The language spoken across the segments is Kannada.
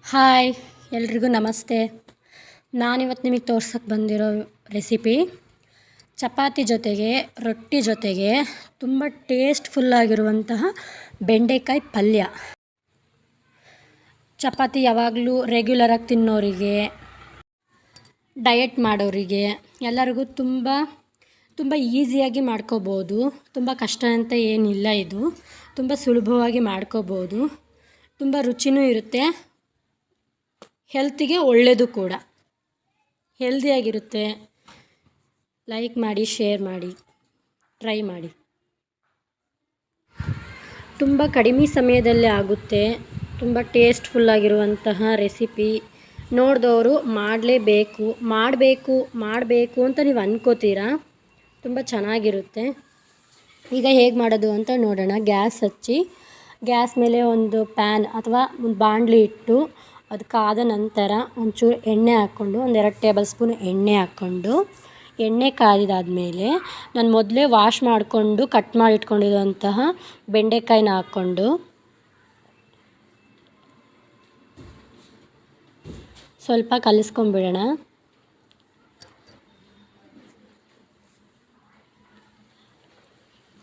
ಹಾಯ್ ಎಲ್ರಿಗೂ ನಮಸ್ತೆ. ನಾನಿವತ್ತು ನಿಮಗೆ ತೋರ್ಸಕ್ಕೆ ಬಂದಿರೋ ರೆಸಿಪಿ ಚಪಾತಿ ಜೊತೆಗೆ ರೊಟ್ಟಿ ಜೊತೆಗೆ ತುಂಬ ಟೇಸ್ಟ್ಫುಲ್ಲಾಗಿರುವಂತಹ ಬೆಂಡೆಕಾಯಿ ಪಲ್ಯ. ಚಪಾತಿ ಯಾವಾಗಲೂ ರೆಗ್ಯುಲರಾಗಿ ತಿನ್ನೋರಿಗೆ, ಡಯಟ್ ಮಾಡೋರಿಗೆ ಎಲ್ಲರಿಗೂ ತುಂಬ ಈಸಿಯಾಗಿ ಮಾಡ್ಕೋಬೋದು. ತುಂಬ ಕಷ್ಟ ಅಂತ ಏನಿಲ್ಲ, ಇದು ತುಂಬ ಸುಲಭವಾಗಿ ಮಾಡ್ಕೋಬೋದು. ತುಂಬ ರುಚಿನೂ ಇರುತ್ತೆ, ಹೆಲ್ತಿಗೆ ಒಳ್ಳೆಯದು ಕೂಡ, ಹೆಲ್ದಿಯಾಗಿರುತ್ತೆ. ಲೈಕ್ ಮಾಡಿ, ಶೇರ್ ಮಾಡಿ, ಟ್ರೈ ಮಾಡಿ. ತುಂಬ ಕಡಿಮೆ ಸಮಯದಲ್ಲೇ ಆಗುತ್ತೆ. ತುಂಬ ಟೇಸ್ಟ್ಫುಲ್ಲಾಗಿರುವಂತಹ ರೆಸಿಪಿ. ನೋಡಿದವರು ಮಾಡಬೇಕು ಅಂತ ನೀವು ಅಂದ್ಕೋತೀರಾ. ತುಂಬ ಚೆನ್ನಾಗಿರುತ್ತೆ. ಈಗ ಹೇಗೆ ಮಾಡೋದು ಅಂತ ನೋಡೋಣ. ಗ್ಯಾಸ್ ಹಚ್ಚಿ, ಗ್ಯಾಸ್ ಮೇಲೆ ಒಂದು ಪ್ಯಾನ್ ಅಥವಾ ಒಂದು ಬಾಣಲಿ ಇಟ್ಟು, ಅದು ಕಾದ ನಂತರ ಒಂಚೂರು ಎಣ್ಣೆ ಹಾಕ್ಕೊಂಡು, 1-2 ಟೇಬಲ್ ಸ್ಪೂನ್ ಎಣ್ಣೆ ಹಾಕ್ಕೊಂಡು, ಎಣ್ಣೆ ಕಾದಿದಾದಮೇಲೆ ನಾನು ಮೊದಲೇ ವಾಶ್ ಮಾಡಿಕೊಂಡು ಕಟ್ ಮಾಡಿ ಇಟ್ಕೊಂಡಿರುವಂತಹ ಬೆಂಡೆಕಾಯಿನ ಹಾಕ್ಕೊಂಡು ಸ್ವಲ್ಪ ಕಲಿಸ್ಕೊಂಬಿಡೋಣ.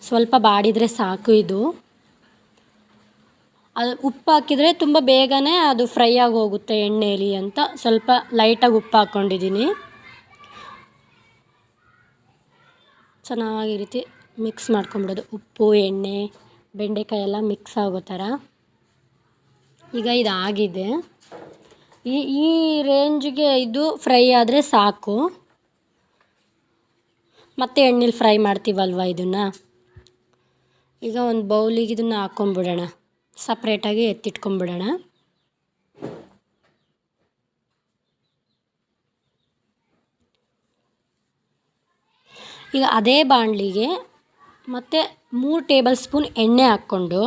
ಸ್ವಲ್ಪ ಬಾಡಿದರೆ ಸಾಕು. ಇದು ಅದು ಉಪ್ಪು ಹಾಕಿದರೆ ತುಂಬ ಬೇಗನೆ ಅದು ಫ್ರೈ ಆಗಿ ಹೋಗುತ್ತೆ ಎಣ್ಣೆಯಲ್ಲಿ ಅಂತ ಸ್ವಲ್ಪ ಲೈಟಾಗಿ ಉಪ್ಪು ಹಾಕ್ಕೊಂಡಿದ್ದೀನಿ. ಚೆನ್ನಾಗಿ ರೀತಿ ಮಿಕ್ಸ್ ಮಾಡ್ಕೊಂಬಿಡೋದು. ಉಪ್ಪು, ಎಣ್ಣೆ, ಬೆಂಡೆಕಾಯಿ ಎಲ್ಲ ಮಿಕ್ಸ್ ಆಗೋ ಥರ. ಈಗ ಇದಾಗಿದೆ. ಈ ರೇಂಜ್ಗೆ ಇದು ಫ್ರೈ ಆದರೆ ಸಾಕು. ಮತ್ತೆ ಎಣ್ಣೆಲಿ ಫ್ರೈ ಮಾಡ್ತೀವಲ್ವ ಇದನ್ನು. ಈಗ ಒಂದು ಬೌಲಿಗೆ ಇದನ್ನು ಹಾಕ್ಕೊಂಬಿಡೋಣ, ಸಪ್ರೇಟಾಗಿ ಎತ್ತಿಟ್ಕೊಂಬಿಡೋಣ. ಈಗ ಅದೇ ಬಾಣಲಿಗೆ ಮತ್ತೆ 3 ಟೇಬಲ್ ಸ್ಪೂನ್ ಎಣ್ಣೆ ಹಾಕ್ಕೊಂಡು,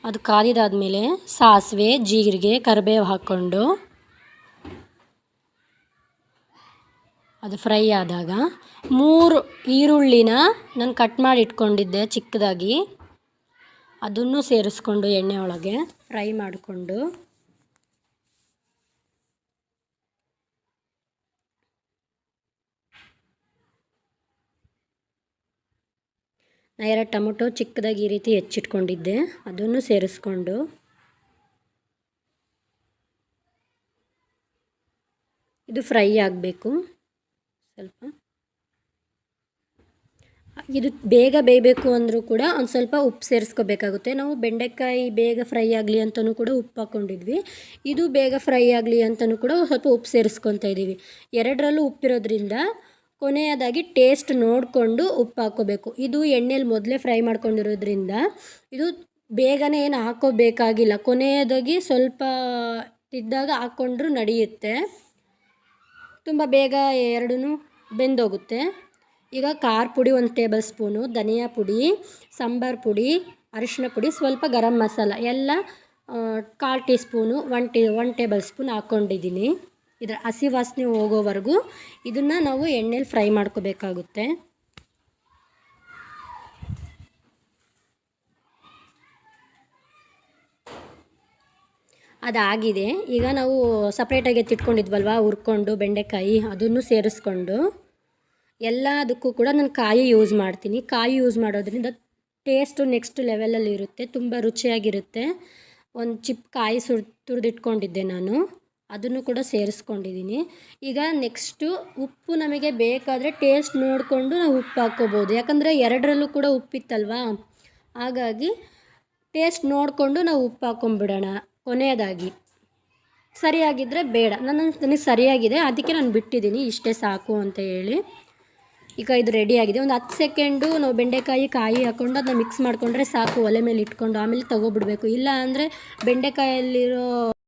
ಅದು ಕಾದಿದಾದಮೇಲೆ ಸಾಸಿವೆ, ಜೀರಿಗೆ, ಕರಿಬೇವು ಹಾಕ್ಕೊಂಡು ಅದು ಫ್ರೈ ಆದಾಗ 3 ಈರುಳ್ಳಿನ ನಾನು ಕಟ್ ಮಾಡಿ ಇಟ್ಕೊಂಡಿದ್ದೆ ಚಿಕ್ಕದಾಗಿ, ಅದನ್ನು ಸೇರಿಸ್ಕೊಂಡು ಎಣ್ಣೆ ಒಳಗೆ ಫ್ರೈ ಮಾಡಿಕೊಂಡು, ನಾನು 2 ಟೊಮೊಟೊ ಚಿಕ್ಕದಾಗಿ ಈ ರೀತಿ ಹೆಚ್ಚಿಟ್ಕೊಂಡಿದ್ದೆ, ಅದನ್ನು ಸೇರಿಸ್ಕೊಂಡು ಇದು ಫ್ರೈ ಆಗಬೇಕು. ಸ್ವಲ್ಪ ಇದು ಬೇಗ ಬೇಯಬೇಕು ಅಂದರೂ ಕೂಡ ಒಂದು ಸ್ವಲ್ಪ ಉಪ್ಪು ಸೇರಿಸ್ಕೋಬೇಕಾಗುತ್ತೆ. ನಾವು ಬೆಂಡೆಕಾಯಿ ಬೇಗ ಫ್ರೈ ಆಗಲಿ ಅಂತಲೂ ಕೂಡ ಉಪ್ಪು ಹಾಕ್ಕೊಂಡಿದ್ವಿ. ಇದು ಬೇಗ ಫ್ರೈ ಆಗಲಿ ಅಂತಲೂ ಕೂಡ ಸ್ವಲ್ಪ ಉಪ್ಪು ಸೇರಿಸ್ಕೊತಾ ಇದ್ದೀವಿ. ಎರಡರಲ್ಲೂ ಉಪ್ಪಿರೋದ್ರಿಂದ ಕೊನೆಯದಾಗಿ ಟೇಸ್ಟ್ ನೋಡಿಕೊಂಡು ಉಪ್ಪು ಹಾಕ್ಕೋಬೇಕು. ಇದು ಎಣ್ಣೆಲಿ ಮೊದಲೇ ಫ್ರೈ ಮಾಡ್ಕೊಂಡಿರೋದ್ರಿಂದ ಇದು ಬೇಗನೆ ಏನು ಹಾಕ್ಕೋಬೇಕಾಗಿಲ್ಲ. ಕೊನೆಯದಾಗಿ ಸ್ವಲ್ಪ ಇದ್ದಾಗ ಹಾಕ್ಕೊಂಡ್ರೂ ನಡೆಯುತ್ತೆ. ತುಂಬ ಬೇಗ ಎರಡೂ ಬೆಂದೋಗುತ್ತೆ. ಈಗ ಖಾರ ಪುಡಿ 1 ಟೇಬಲ್ ಸ್ಪೂನು, ಧನಿಯಾ ಪುಡಿ, ಸಾಂಬಾರು ಪುಡಿ, ಅರಿಶಿನ ಪುಡಿ, ಸ್ವಲ್ಪ ಗರಂ ಮಸಾಲ ಎಲ್ಲ 1/4 ಟೀ ಸ್ಪೂನು, 1 ಟೇಬಲ್ ಸ್ಪೂನ್ ಹಾಕ್ಕೊಂಡಿದ್ದೀನಿ. ಇದರ ಹಸಿ ವಾಸನೆ ಹೋಗೋವರೆಗೂ ಇದನ್ನು ನಾವು ಎಣ್ಣೆಲಿ ಫ್ರೈ ಮಾಡ್ಕೋಬೇಕಾಗುತ್ತೆ. ಅದಾಗಿದೆ. ಈಗ ನಾವು ಸಪ್ರೇಟಾಗಿ ಎತ್ತಿಟ್ಕೊಂಡಿದ್ವಲ್ವ ಹುರ್ಕೊಂಡು ಬೆಂಡೆಕಾಯಿ, ಅದನ್ನು ಸೇರಿಸ್ಕೊಂಡು ಎಲ್ಲದಕ್ಕೂ ಕೂಡ ನಾನು ಕಾಯಿ ಯೂಸ್ ಮಾಡ್ತೀನಿ. ಕಾಯಿ ಯೂಸ್ ಮಾಡೋದ್ರಿಂದ ಟೇಸ್ಟು ನೆಕ್ಸ್ಟ್ ಲೆವೆಲಲ್ಲಿ ಇರುತ್ತೆ, ತುಂಬ ರುಚಿಯಾಗಿರುತ್ತೆ. ಒಂದು ಚಿಪ್ ಕಾಯಿ ತುರಿದಿಟ್ಕೊಂಡಿದ್ದೆ ನಾನು, ಅದನ್ನು ಕೂಡ ಸೇರಿಸ್ಕೊಂಡಿದ್ದೀನಿ. ಈಗ ನೆಕ್ಸ್ಟು ಉಪ್ಪು ನಮಗೆ ಬೇಕಾದರೆ ಟೇಸ್ಟ್ ನೋಡಿಕೊಂಡು ನಾವು ಉಪ್ಪು ಹಾಕ್ಕೋಬೋದು. ಯಾಕಂದರೆ ಎರಡರಲ್ಲೂ ಕೂಡ ಉಪ್ಪಿತ್ತಲ್ವ, ಹಾಗಾಗಿ ಟೇಸ್ಟ್ ನೋಡಿಕೊಂಡು ನಾವು ಉಪ್ಪು ಹಾಕ್ಕೊಂಬಿಡೋಣ ಕೊನೆಯದಾಗಿ. ಸರಿಯಾಗಿದ್ದರೆ ಬೇಡ, ನನಗೆ ಸರಿಯಾಗಿದೆ, ಅದಕ್ಕೆ ನಾನು ಬಿಟ್ಟಿದ್ದೀನಿ, ಇಷ್ಟೇ ಸಾಕು ಅಂತ ಹೇಳಿ. ಈಗ ಇದು ರೆಡಿಯಾಗಿದೆ. ಒಂದು 10 ಸೆಕೆಂಡು ನಾವು ಬೆಂಡೆಕಾಯಿ ಕಾಯಿ ಹಾಕ್ಕೊಂಡು ಅದನ್ನ ಮಿಕ್ಸ್ ಮಾಡಿಕೊಂಡ್ರೆ ಸಾಕು. ಒಲೆ ಮೇಲೆ ಇಟ್ಕೊಂಡು ಆಮೇಲೆ ತೊಗೊಬಿಡಬೇಕು. ಇಲ್ಲ ಅಂದರೆ ಬೆಂಡೆಕಾಯಲ್ಲಿರೋ